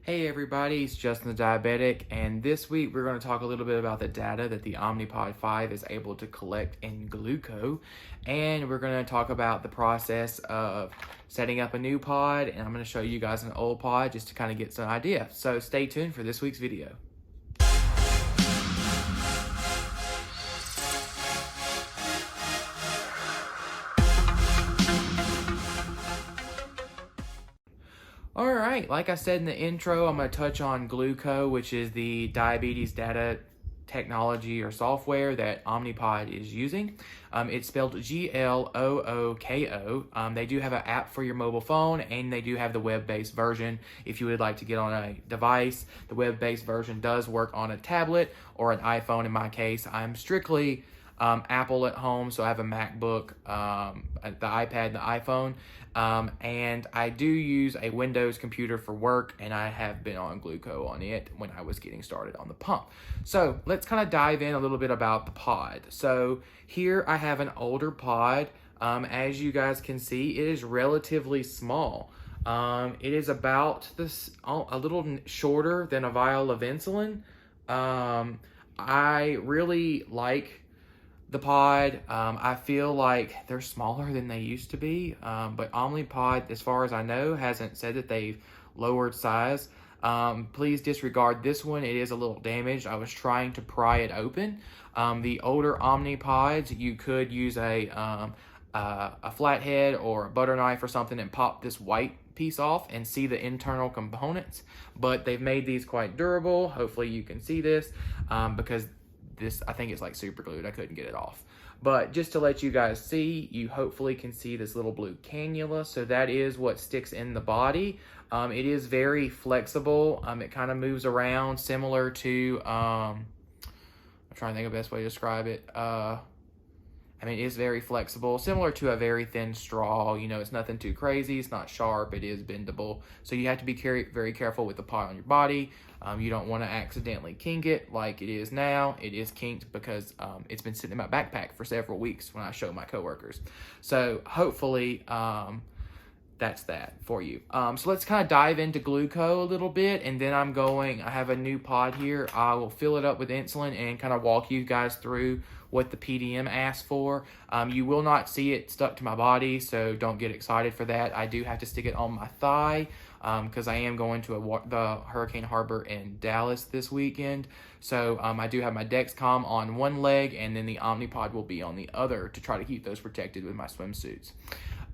Hey everybody, it's Justin the Diabetic, and this week we're going to talk a little bit about the data that the Omnipod 5 is able to collect in Gluco, and we're going to talk about the process of setting up a new pod, and I'm going to show you guys an old pod just to kind of get some idea. So stay tuned for this week's video. All right, like I said in the intro, I'm going to touch on Gluco, which is the diabetes data technology or software that Omnipod is using. It's spelled Gloooko. They do have an app for your mobile phone, and they do have the web-based version if you would like to get on a device. The web-based version does work on a tablet or an iPhone. In my case, I'm strictly Apple at home, so I have a MacBook, the iPad, and the iPhone, and I do use a Windows computer for work, and I have been on Gluco on it when I was getting started on the pump. So let's kind of dive in a little bit about the pod. So here I have an older pod. As you guys can see, it is relatively small. It is about this a little shorter than a vial of insulin. I really like the pod. I feel like they're smaller than they used to be, but Omnipod, as far as I know, hasn't said that they've lowered size. Please disregard this one. It is a little damaged. I was trying to pry it open. The older Omnipods, you could use a flathead or a butter knife or something and pop this white piece off and see the internal components, but they've made these quite durable. Hopefully you can see this, because this, I think it's like super glued. I couldn't get it off. But just to let you guys see, you hopefully can see this little blue cannula. So that is what sticks in the body. It is very flexible. It kind of moves around similar to, I'm trying to think of the best way to describe it. It is very flexible, similar to a very thin straw. You know, it's nothing too crazy. It's not sharp. It is bendable. So you have to be very careful with the pod on your body. You don't want to accidentally kink it like it is now. It is kinked because it's been sitting in my backpack for several weeks when I show my coworkers. So hopefully that's that for you. So let's kind of dive into Gluco a little bit, and then I have a new pod here. I will fill it up with insulin and kind of walk you guys through what the PDM asks for. You will not see it stuck to my body, so don't get excited for that. I do have to stick it on my thigh because I am going to the Hurricane Harbor in Dallas this weekend. So I do have my Dexcom on one leg, and then the Omnipod will be on the other to try to keep those protected with my swimsuits.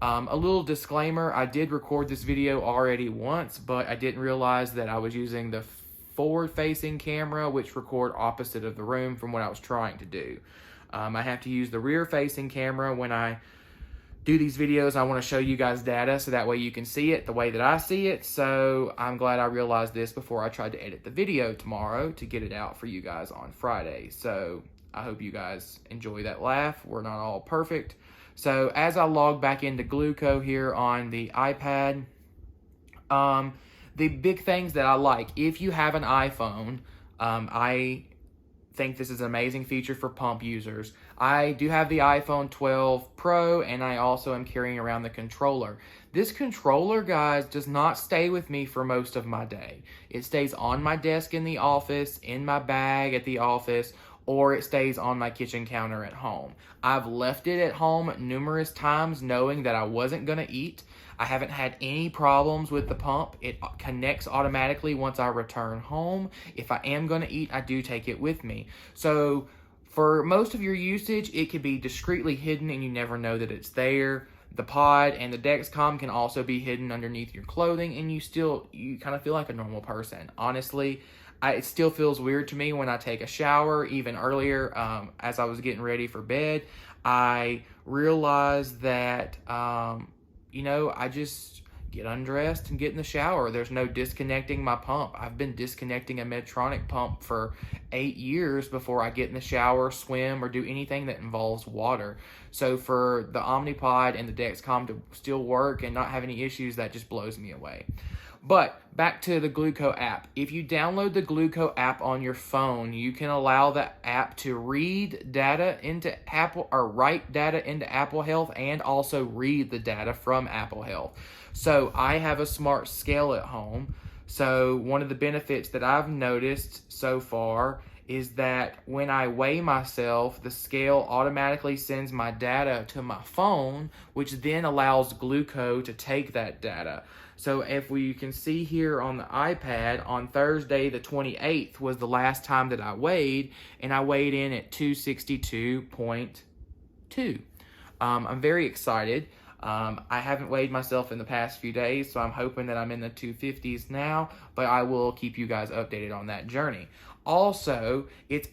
A little disclaimer, I did record this video already once, but I didn't realize that I was using the forward-facing camera, which record opposite of the room from what I was trying to do. I have to use the rear-facing camera when I do these videos. I want to show you guys data so that way you can see it the way that I see it. So I'm glad I realized this before I tried to edit the video tomorrow to get it out for you guys on Friday. So I hope you guys enjoy that laugh. We're not all perfect. So as I log back into Gluco here on the iPad, the big things that I like, if you have an iPhone, I think this is an amazing feature for pump users. I do have the iPhone 12 Pro, and I also am carrying around the controller. This controller, guys, does not stay with me for most of my day. It stays on my desk in the office, in my bag at the office, or it stays on my kitchen counter at home. I've left it at home numerous times knowing that I wasn't going to eat. I haven't had any problems with the pump. It connects automatically once I return home. If I am going to eat, I do take it with me. So for most of your usage, it could be discreetly hidden and you never know that it's there. The pod and the Dexcom can also be hidden underneath your clothing, and you kind of feel like a normal person. Honestly, it still feels weird to me when I take a shower. Even earlier, as I was getting ready for bed, I realized that, I just get undressed and get in the shower. There's no disconnecting my pump. I've been disconnecting a Medtronic pump for 8 years before I get in the shower, swim, or do anything that involves water. So for the Omnipod and the Dexcom to still work and not have any issues, that just blows me away. But back to the Gluco app. If you download the Gluco app on your phone, you can allow the app to read data into Apple, or write data into Apple Health, and also read the data from Apple Health. So I have a smart scale at home. So one of the benefits that I've noticed so far is that when I weigh myself, the scale automatically sends my data to my phone, which then allows Gluco to take that data. So if you can see here on the iPad, on Thursday the 28th was the last time that I weighed, and I weighed in at 262.2. I'm very excited. I haven't weighed myself in the past few days, so I'm hoping that I'm in the 250s now, but I will keep you guys updated on that journey. Also, it's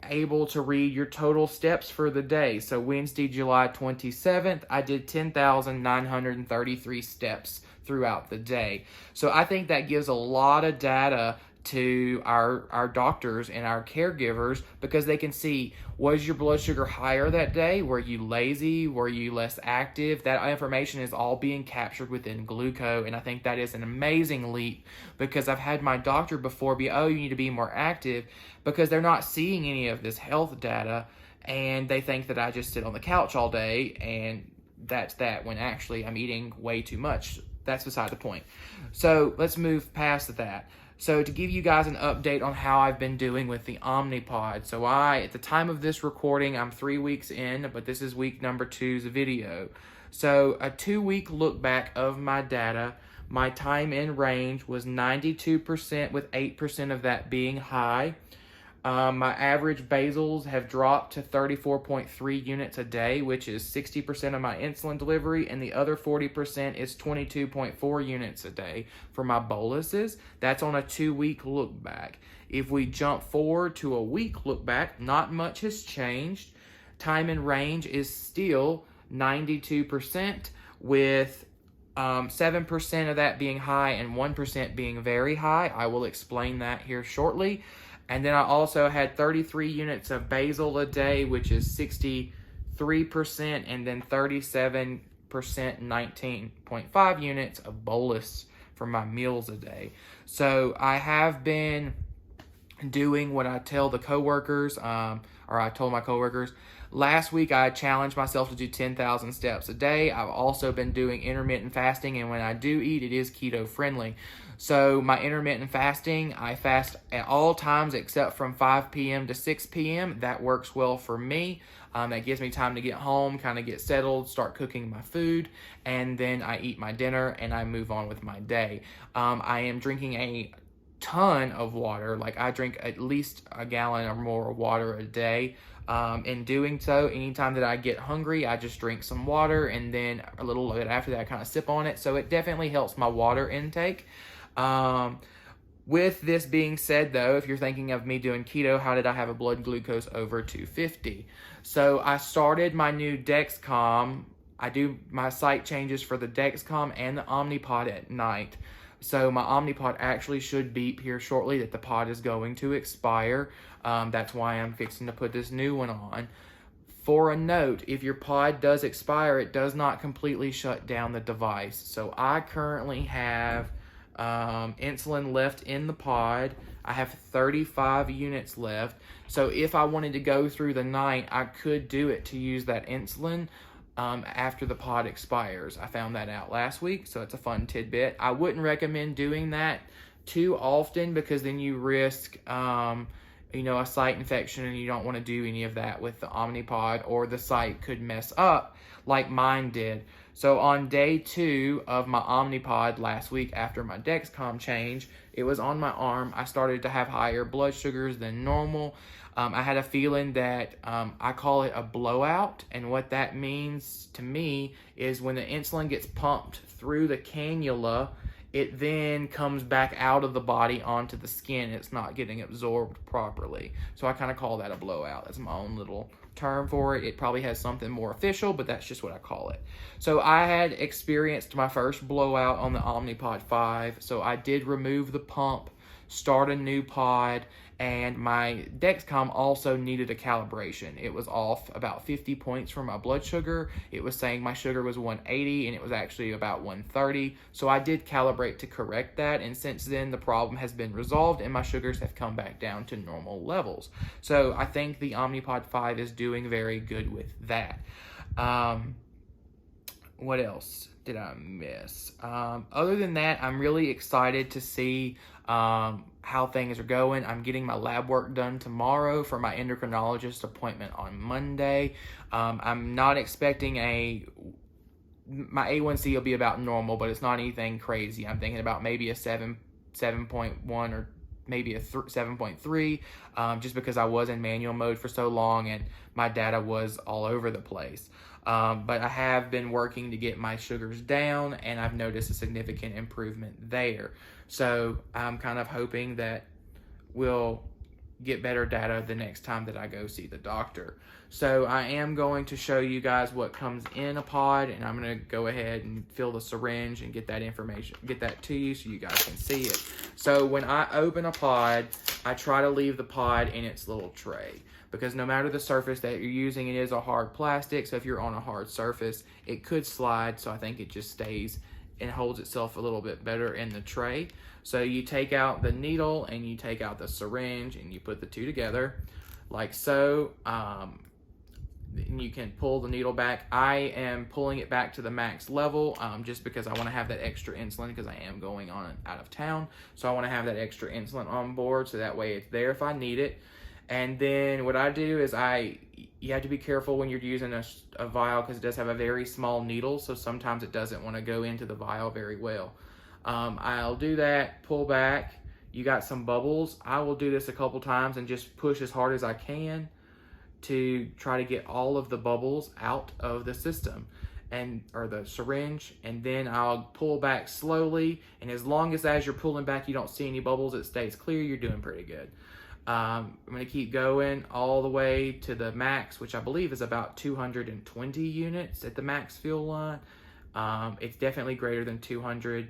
able to read your total steps for the day. So Wednesday, July 27th, I did 10,933 steps throughout the day. So I think that gives a lot of data to our doctors and our caregivers, because they can see, was your blood sugar higher that day? Were you lazy? Were you less active? That information is all being captured within Gluco, and I think that is an amazing leap, because I've had my doctor before be, oh, you need to be more active, because they're not seeing any of this health data, and they think that I just sit on the couch all day, and that's that, when actually I'm eating way too much. That's beside the point. So let's move past that. So to give you guys an update on how I've been doing with the Omnipod. So at the time of this recording, I'm 3 weeks in, but this is week number 2's video. So a 2-week look back of my data. My time in range was 92%, with 8% of that being high. My average basals have dropped to 34.3 units a day, which is 60% of my insulin delivery, and the other 40% is 22.4 units a day for my boluses. That's on a 2-week look back. If we jump forward to a week look back, not much has changed. Time in range is still 92%, with 7% of that being high and 1% being very high. I will explain that here shortly. And then I also had 33 units of basal a day, which is 63%, and then 37%, 19.5 units of bolus for my meals a day. So I have been doing what I tell the coworkers, or I told my coworkers. Last week, I challenged myself to do 10,000 steps a day. I've also been doing intermittent fasting, and when I do eat, it is keto friendly. So my intermittent fasting, I fast at all times except from 5 p.m. to 6 p.m. That works well for me. That gives me time to get home, kind of get settled, start cooking my food, and then I eat my dinner and I move on with my day. I am drinking a ton of water. Like, I drink at least a gallon or more of water a day. In doing so, anytime that I get hungry, I just drink some water, and then a little bit after that I kind of sip on it. So it definitely helps my water intake. With this being said, though, if you're thinking of me doing keto, how did I have a blood glucose over 250? So I started my new Dexcom. I do my site changes for the Dexcom and the Omnipod at night. So my Omnipod actually should beep here shortly that the pod is going to expire. That's why I'm fixing to put this new one on. For a note, if your pod does expire, it does not completely shut down the device. So I currently have insulin left in the pod. I have 35 units left. So if I wanted to go through the night, I could do it to use that insulin after the pod expires. I found that out last week, so it's a fun tidbit. I wouldn't recommend doing that too often, because then you risk a site infection, and you don't want to do any of that with the Omnipod, or the site could mess up like mine did. So on day 2 of my Omnipod last week, after my Dexcom change, it was on my arm. I started to have higher blood sugars than normal. I had a feeling that I call it a blowout, and what that means to me is when the insulin gets pumped through the cannula, it then comes back out of the body onto the skin. It's not getting absorbed properly. So I kind of call that a blowout. That's my own little term for it. It probably has something more official, but that's just what I call it. So I had experienced my first blowout on the Omnipod 5. So I did remove the pump, start a new pod, and my Dexcom also needed a calibration. It was off about 50 points from my blood sugar. It was saying my sugar was 180 and it was actually about 130. So I did calibrate to correct that, and since then the problem has been resolved and my sugars have come back down to normal levels. So I think the Omnipod 5 is doing very good with that. What else? did I miss? Other than that, I'm really excited to see how things are going. I'm getting my lab work done tomorrow for my endocrinologist appointment on Monday. I'm not expecting my A1C will be about normal, but it's not anything crazy. I'm thinking about maybe a 7.1 or maybe a 7.3, just because I was in manual mode for so long and my data was all over the place. But I have been working to get my sugars down, and I've noticed a significant improvement there. So I'm kind of hoping that we'll get better data the next time that I go see the doctor. So I am going to show you guys what comes in a pod, and I'm going to go ahead and fill the syringe and get that information, get that to you so you guys can see it. So when I open a pod, I try to leave the pod in its little tray, because no matter the surface that you're using, it is a hard plastic. So if you're on a hard surface, it could slide. So I think it just stays and holds itself a little bit better in the tray. So you take out the needle and you take out the syringe and you put the two together like so. And you can pull the needle back. I am pulling it back to the max level just because I want to have that extra insulin, because I am going on out of town. So I want to have that extra insulin on board so that way it's there if I need it. And then what I do is you have to be careful when you're using a vial, because it does have a very small needle. So sometimes it doesn't want to go into the vial very well. I'll do that, pull back. You got some bubbles. I will do this a couple times and just push as hard as I can to try to get all of the bubbles out of the system or the syringe, and then I'll pull back slowly, and as long as you're pulling back you don't see any bubbles, it stays clear, you're doing pretty good. I'm going to keep going all the way to the max, which I believe is about 220 units at the max fuel line. It's definitely greater than 200,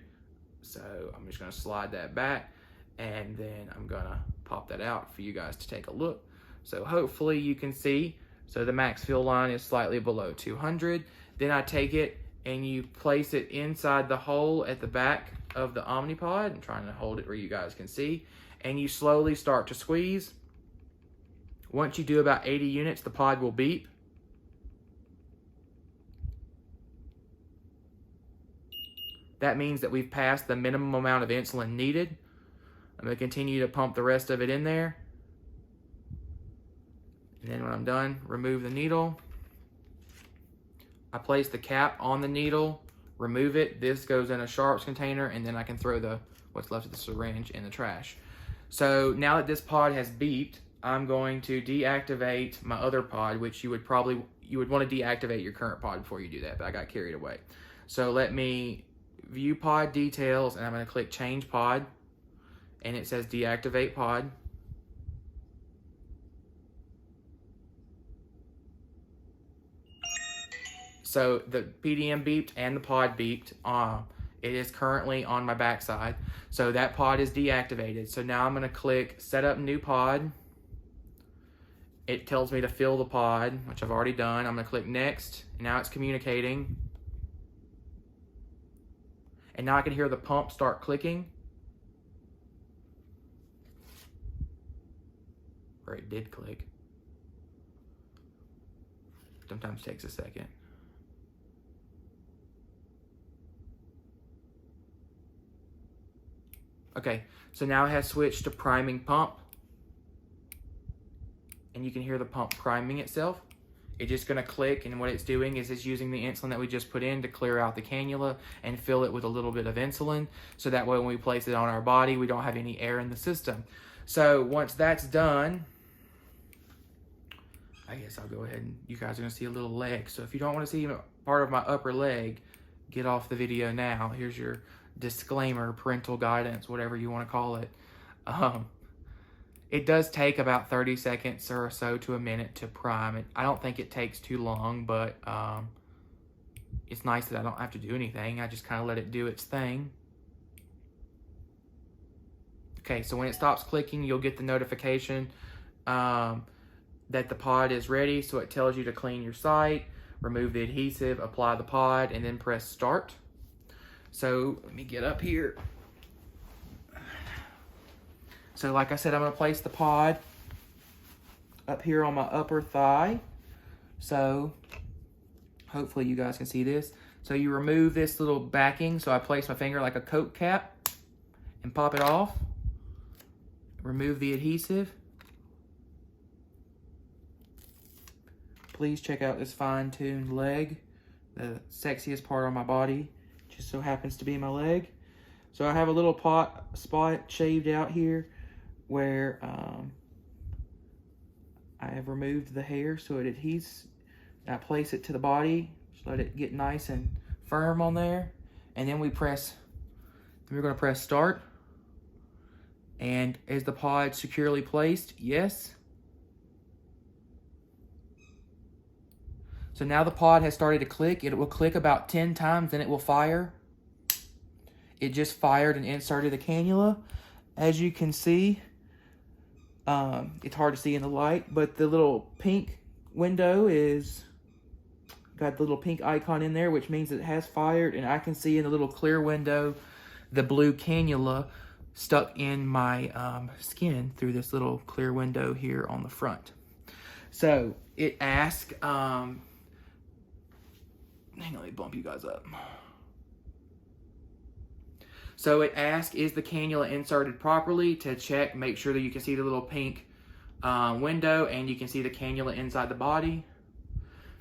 so I'm just going to slide that back, and then I'm going to pop that out for you guys to take a look. So hopefully you can see. So the max fuel line is slightly below 200. Then I take it and you place it inside the hole at the back of the Omnipod. I'm trying to hold it where you guys can see. And you slowly start to squeeze. Once you do about 80 units, the pod will beep. That means that we've passed the minimum amount of insulin needed. I'm going to continue to pump the rest of it in there. And then when I'm done, remove the needle. I place the cap on the needle, remove it. This goes in a sharps container, and then I can throw what's left of the syringe in the trash. So now that this pod has beeped, I'm going to deactivate my other pod, which you would want to deactivate your current pod before you do that, but I got carried away. So let me view pod details, and I'm going to click change pod, and it says deactivate pod. So the PDM beeped and the pod beeped. It is currently on my backside. So that pod is deactivated. So now I'm going to click set up new pod. It tells me to fill the pod, which I've already done. I'm going to click next. And now it's communicating. And now I can hear the pump start clicking. Or it did click. Sometimes it takes a second. Okay, so now it has switched to priming pump. And you can hear the pump priming itself. It's just gonna click, and what it's doing is it's using the insulin that we just put in to clear out the cannula and fill it with a little bit of insulin. So that way when we place it on our body, we don't have any air in the system. So once that's done, I guess I'll go ahead and you guys are gonna see a little leg. So if you don't wanna see part of my upper leg, get off the video now. Here's your disclaimer, parental guidance, whatever you want to call it. It does take about 30 seconds or so to a minute to prime it. I don't think it takes too long, but it's nice that I don't have to do anything. I just kind of let it do its thing. Okay, so when it stops clicking, you'll get the notification that the pod is ready. So it tells you to clean your site, remove the adhesive, apply the pod, and then press start. So let me get up here. So like I said, I'm going to place the pod up here on my upper thigh. So hopefully you guys can see this. So you remove this little backing. So I place my finger like a Coke cap and pop it off. Remove the adhesive. Please check out this fine-tuned leg, the sexiest part on my body. Just so happens to be my leg. So I have a little spot shaved out here where I have removed the hair so it adheres. I place it to the body, just let it get nice and firm on there. And then we're gonna press start. And is the pod securely placed? Yes. So now the pod has started to click. It will click about 10 times, then it will fire. It just fired and inserted the cannula. As you can see, it's hard to see in the light, but the little pink window is got the little pink icon in there, which means it has fired, and I can see in the little clear window the blue cannula stuck in my skin through this little clear window here on the front. So it asks, hang on, let me bump you guys up. So it asks, is the cannula inserted properly? To check, make sure that you can see the little pink window and you can see the cannula inside the body.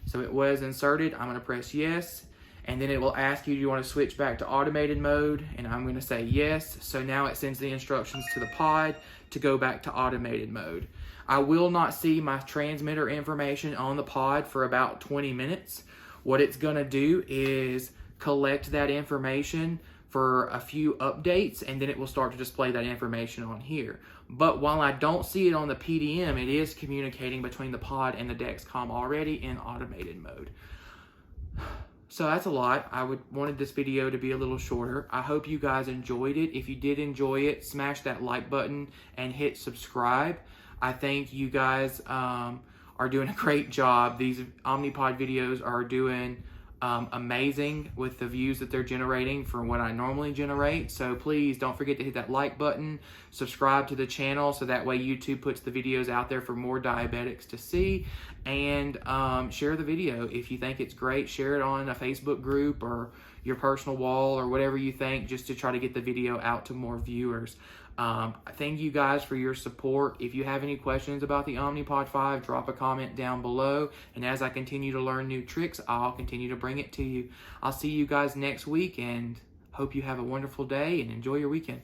So it was inserted. I'm gonna press yes. And then it will ask you, do you want to switch back to automated mode? And I'm gonna say yes. So now it sends the instructions to the pod to go back to automated mode. I will not see my transmitter information on the pod for about 20 minutes. What it's gonna do is collect that information for a few updates, and then it will start to display that information on here. But while I don't see it on the PDM, it is communicating between the pod and the Dexcom already in automated mode. So that's a lot. I wanted this video to be a little shorter. I hope you guys enjoyed it. If you did enjoy it, smash that like button and hit subscribe. I think you guys are doing a great job. These Omnipod videos are doing amazing with the views that they're generating for what I normally generate. So please don't forget to hit that like button, subscribe to the channel so that way YouTube puts the videos out there for more diabetics to see, and share the video. If you think it's great, share it on a Facebook group or your personal wall or whatever you think, just to try to get the video out to more viewers. Thank you guys for your support. If you have any questions about the Omnipod 5, drop a comment down below. And as I continue to learn new tricks, I'll continue to bring it to you. I'll see you guys next week and hope you have a wonderful day and enjoy your weekend.